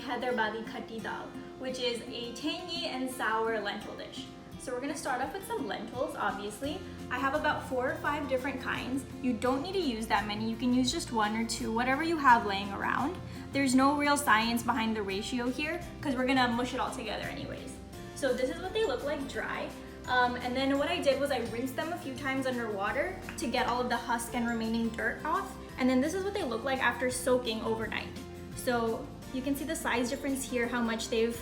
Hyderabadi Khatti Dal, which is a tangy and sour lentil dish. So we're gonna start off with some lentils, obviously. I have about 4 or 5 different kinds. You don't need to use that many. You can use just 1 or 2, whatever you have laying around. There's no real science behind the ratio here because we're gonna mush it all together anyways. So this is what they look like dry. And then what I did was I rinsed them a few times under water to get all of the husk and remaining dirt off. And then this is what they look like after soaking overnight. So you can see the size difference here, how much they've,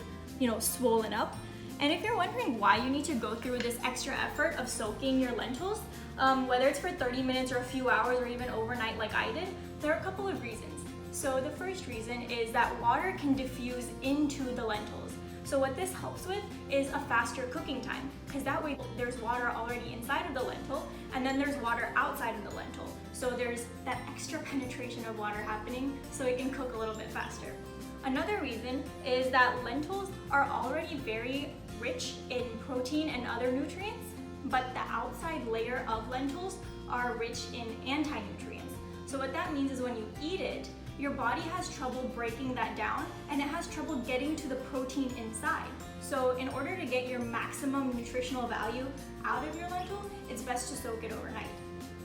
swollen up. And if you're wondering why you need to go through this extra effort of soaking your lentils, whether it's for 30 minutes or a few hours or even overnight like I did, there are a couple of reasons. So the first reason is that water can diffuse into the lentils. So what this helps with is a faster cooking time, because that way there's water already inside of the lentil and then there's water outside of the lentil. So there's that extra penetration of water happening so it can cook a little bit faster. Another reason is that lentils are already very rich in protein and other nutrients, but the outside layer of lentils are rich in anti-nutrients. So what that means is when you eat it, your body has trouble breaking that down and it has trouble getting to the protein inside. So in order to get your maximum nutritional value out of your lentil, it's best to soak it overnight.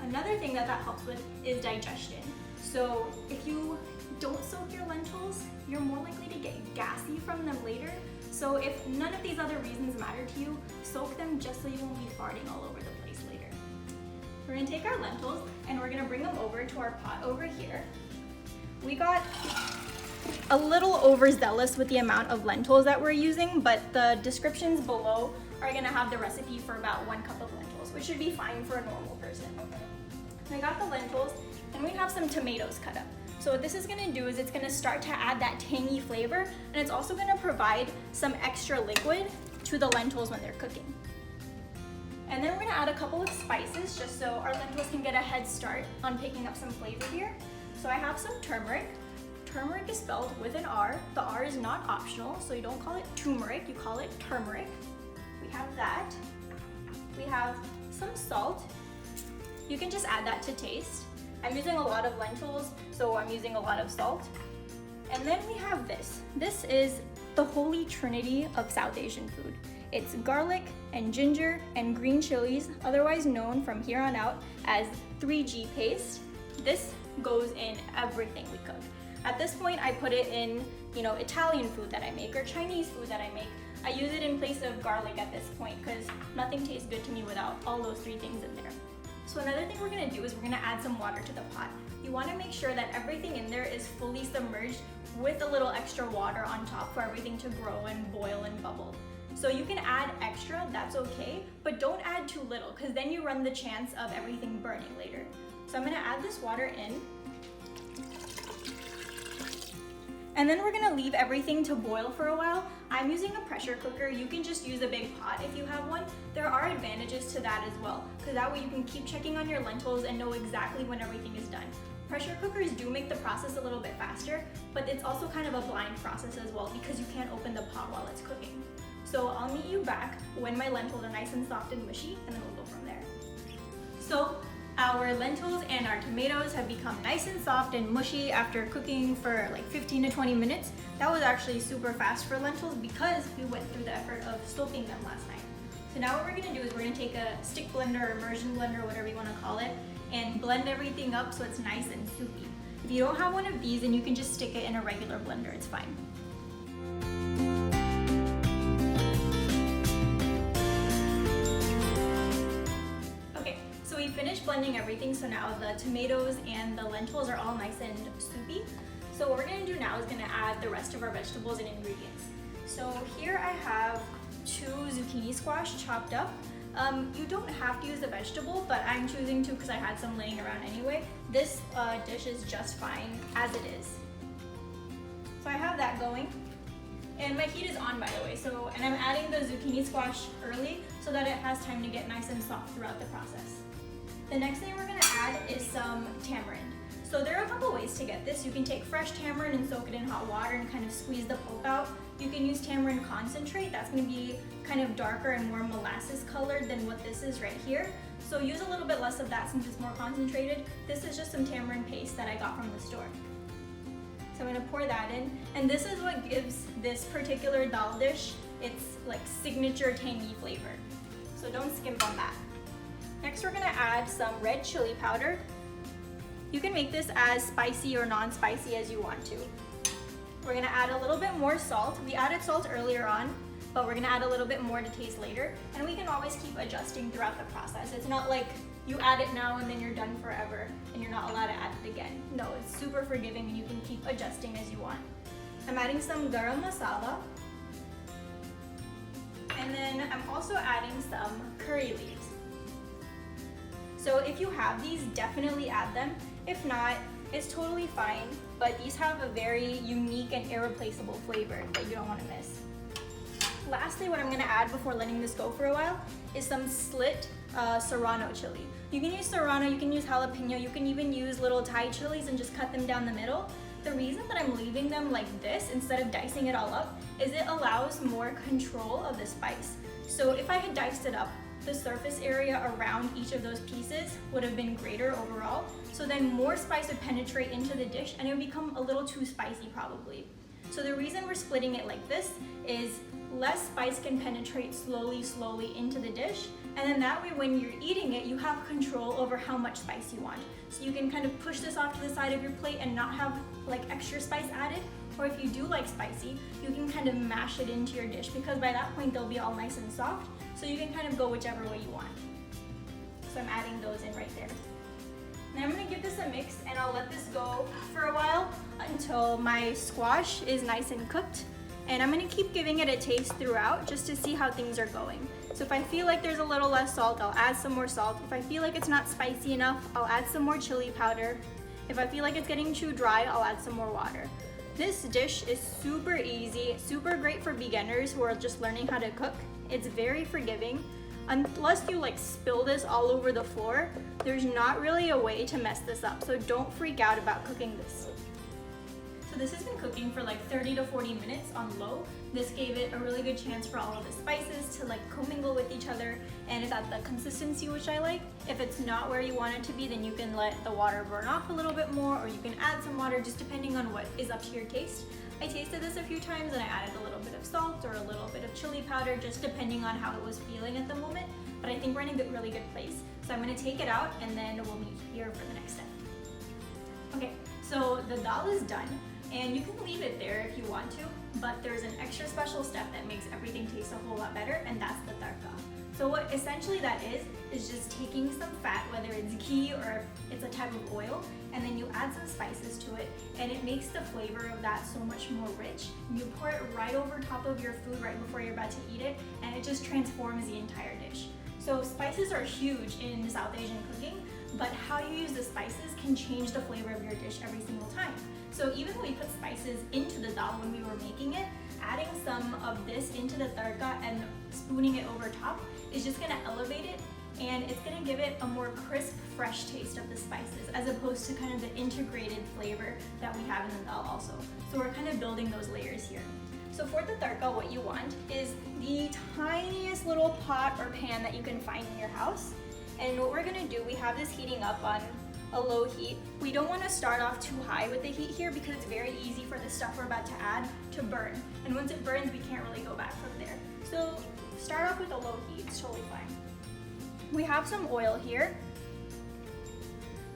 Another thing that helps with is digestion. So if you don't soak your lentils, you're more likely to get gassy from them later. So if none of these other reasons matter to you, soak them just so you won't be farting all over the place later. We're gonna take our lentils and we're gonna bring them over to our pot over here. We got a little overzealous with the amount of lentils that we're using, but the descriptions below are gonna have the recipe for about 1 cup of lentils, which should be fine for a normal person. I got the lentils and we have some tomatoes cut up. So what this is gonna do is it's gonna start to add that tangy flavor, and it's also gonna provide some extra liquid to the lentils when they're cooking. And then we're gonna add a couple of spices just so our lentils can get a head start on picking up some flavor here. So I have some turmeric. Turmeric is spelled with an R. The R is not optional, so you don't call it turmeric, you call it turmeric. We have that. We have some salt. You can just add that to taste. I'm using a lot of lentils, so I'm using a lot of salt. And then we have this. This is the holy trinity of South Asian food. It's garlic and ginger and green chilies, otherwise known from here on out as 3G paste. This goes in everything we cook. At this point, I put it in, Italian food that I make or Chinese food that I make. I use it in place of garlic at this point because nothing tastes good to me without all those 3 things in there. So another thing we're gonna do is we're gonna add some water to the pot. You wanna make sure that everything in there is fully submerged with a little extra water on top for everything to grow and boil and bubble. So you can add extra, that's okay, but don't add too little because then you run the chance of everything burning later. So I'm gonna add this water in. And then we're gonna leave everything to boil for a while. I'm using a pressure cooker. You can just use a big pot if you have one. There are advantages to that as well, because that way you can keep checking on your lentils and know exactly when everything is done. Pressure cookers do make the process a little bit faster, but it's also kind of a blind process as well because you can't open the pot while it's cooking. So I'll meet you back when my lentils are nice and soft and mushy, and then we'll go from there. So our lentils and our tomatoes have become nice and soft and mushy after cooking for like 15 to 20 minutes. That was actually super fast for lentils because we went through the effort of soaking them last night. So now what we're gonna do is we're gonna take a stick blender or immersion blender, whatever you wanna call it, and blend everything up so it's nice and soupy. If you don't have one of these, then you can just stick it in a regular blender, it's fine. We finished blending everything, so now the tomatoes and the lentils are all nice and soupy. So what we're gonna do now is gonna add the rest of our vegetables and ingredients. So here I have 2 zucchini squash chopped up. You don't have to use the vegetable, but I'm choosing to because I had some laying around anyway. This dish is just fine as it is. So I have that going. And my heat is on, by the way, and I'm adding the zucchini squash early so that it has time to get nice and soft throughout the process. The next thing we're gonna add is some tamarind. So there are a couple ways to get this. You can take fresh tamarind and soak it in hot water and kind of squeeze the pulp out. You can use tamarind concentrate. That's gonna be kind of darker and more molasses colored than what this is right here. So use a little bit less of that since it's more concentrated. This is just some tamarind paste that I got from the store. So I'm gonna pour that in, and this is what gives this particular dal dish its like signature tangy flavor. So don't skimp on that. Next we're gonna add some red chili powder. You can make this as spicy or non-spicy as you want to. We're gonna add a little bit more salt. We added salt earlier on, but we're gonna add a little bit more to taste later, and we can always keep adjusting throughout the process. It's not like you add it now and then you're done forever and you're not allowed to add it again. No, it's super forgiving and you can keep adjusting as you want. I'm adding some garam masala, and then I'm also adding some curry leaves. So if you have these, definitely add them. If not, it's totally fine, but these have a very unique and irreplaceable flavor that you don't want to miss. Lastly, what I'm gonna add before letting this go for a while is some slit serrano chili. You can use serrano, you can use jalapeno, you can even use little Thai chilies and just cut them down the middle. The reason that I'm leaving them like this instead of dicing it all up is it allows more control of the spice. So if I had diced it up, the surface area around each of those pieces would have been greater overall. So then more spice would penetrate into the dish and it would become a little too spicy probably. So the reason we're splitting it like this is less spice can penetrate slowly into the dish, and then that way when you're eating it, you have control over how much spice you want. So you can kind of push this off to the side of your plate and not have like extra spice added, or if you do like spicy, you can kind of mash it into your dish because by that point they'll be all nice and soft, so you can kind of go whichever way you want. So I'm adding those in right there. Now I'm gonna give this a mix and I'll let this go for a while until my squash is nice and cooked. And I'm gonna keep giving it a taste throughout just to see how things are going. So if I feel like there's a little less salt, I'll add some more salt. If I feel like it's not spicy enough, I'll add some more chili powder. If I feel like it's getting too dry, I'll add some more water. This dish is super easy, super great for beginners who are just learning how to cook. It's very forgiving. Unless you like spill this all over the floor, there's not really a way to mess this up. So don't freak out about cooking this. So this has been cooking for like 30 to 40 minutes on low. This gave it a really good chance for all of the spices to like commingle with each other, and it's at the consistency which I like. If it's not where you want it to be, then you can let the water burn off a little bit more, or you can add some water just depending on what is up to your taste. I tasted this a few times and I added a little bit of salt or a little bit of chili powder just depending on how it was feeling at the moment, but I think we're in a really good place. So I'm going to take it out and then we'll meet here for the next step. Okay, so the dal is done and you can leave it there if you want to, but there's an extra special step that makes everything taste a whole lot better, and that's the tadka. So what essentially that is just taking some fat, whether it's ghee or it's a type of oil, and then you add some spices to it, and it makes the flavor of that so much more rich. You pour it right over top of your food right before you're about to eat it, and it just transforms the entire dish. So spices are huge in South Asian cooking, but how you use the spices can change the flavor of your dish every single time. So even when we put spices into the dal when we were making it, adding some of this into the tadka and spooning it over top is just gonna elevate it, and it's gonna give it a more crisp, fresh taste of the spices as opposed to kind of the integrated flavor that we have in the dal also. So we're kind of building those layers here. So for the tadka, what you want is the tiniest little pot or pan that you can find in your house. And what we're gonna do, we have this heating up on a low heat. We don't want to start off too high with the heat here because it's very easy for the stuff we're about to add to burn. And once it burns, we can't really go back from there. So start off with a low heat, it's totally fine. We have some oil here.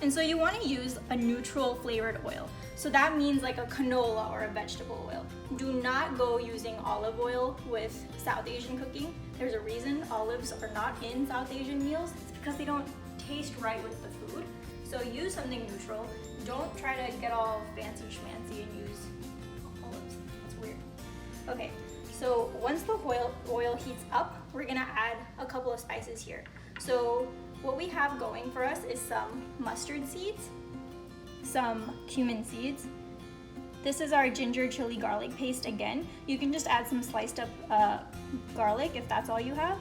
And so you want to use a neutral flavored oil. So that means like a canola or a vegetable oil. Do not go using olive oil with South Asian cooking. There's a reason olives are not in South Asian meals. It's because they don't taste right with the food. So use something neutral. Don't try to get all fancy schmancy and use olives. That's weird. Okay, so once the oil heats up, we're gonna add a couple of spices here. So what we have going for us is some mustard seeds, some cumin seeds. This is our ginger chili garlic paste again. You can just add some sliced up garlic if that's all you have.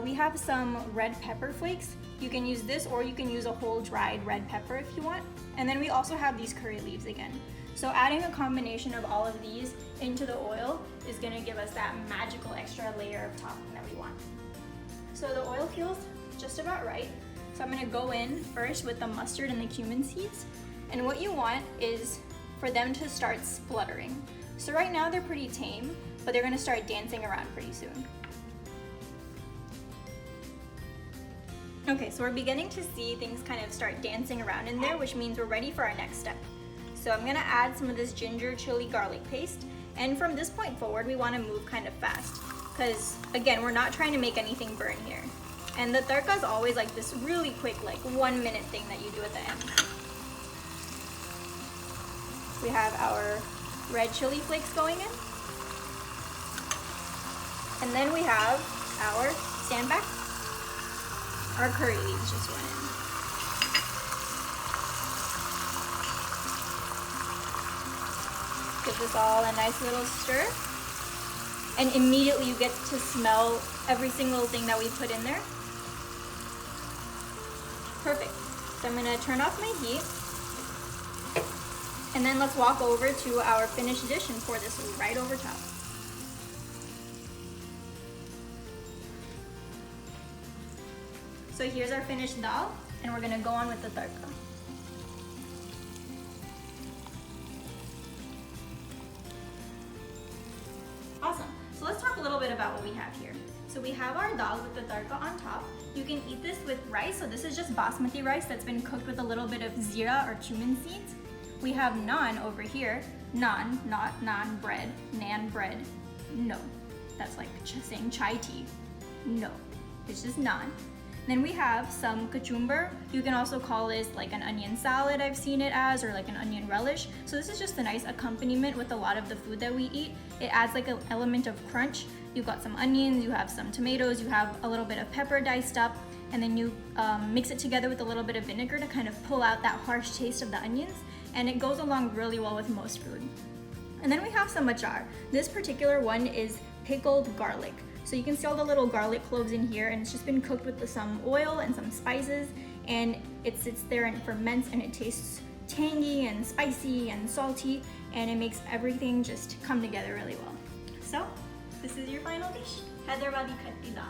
We have some red pepper flakes. You can use this or you can use a whole dried red pepper if you want. And then we also have these curry leaves again. So adding a combination of all of these into the oil is gonna give us that magical extra layer of topping that we want. So the oil feels just about right. So I'm gonna go in first with the mustard and the cumin seeds. And what you want is for them to start spluttering. So right now they're pretty tame, but they're gonna start dancing around pretty soon. Okay, so we're beginning to see things kind of start dancing around in there, which means we're ready for our next step. So I'm gonna add some of this ginger chili garlic paste, and from this point forward, we wanna move kind of fast, because again, we're not trying to make anything burn here. And the tadka is always like this really quick, like 1 minute thing that you do at the end. We have our red chili flakes going in. And then we have our, stand back, our curry leaves just went in. Give this all a nice little stir. And immediately you get to smell every single thing that we put in there. Perfect. So I'm gonna turn off my heat. And then let's walk over to our finished dish and pour this right over top. So here's our finished dal, and we're gonna go on with the tadka. Awesome. So let's talk a little bit about what we have here. So we have our dal with the tadka on top. You can eat this with rice. So this is just basmati rice that's been cooked with a little bit of zira or cumin seeds. We have naan over here. Naan, not naan bread, naan bread. No, that's like saying chai tea. No, it's just naan. Then we have some kachumber. You can also call this like an onion salad, I've seen it as, or like an onion relish. So this is just a nice accompaniment with a lot of the food that we eat. It adds like an element of crunch. You've got some onions, you have some tomatoes, you have a little bit of pepper diced up, and then you mix it together with a little bit of vinegar to kind of pull out that harsh taste of the onions, and it goes along really well with most food. And then we have some achar. This particular one is pickled garlic. So you can see all the little garlic cloves in here, and it's just been cooked with some oil and some spices, and it sits there and ferments, and it tastes tangy and spicy and salty, and it makes everything just come together really well. So this is your final dish, Hyderabadi Khatti Dal.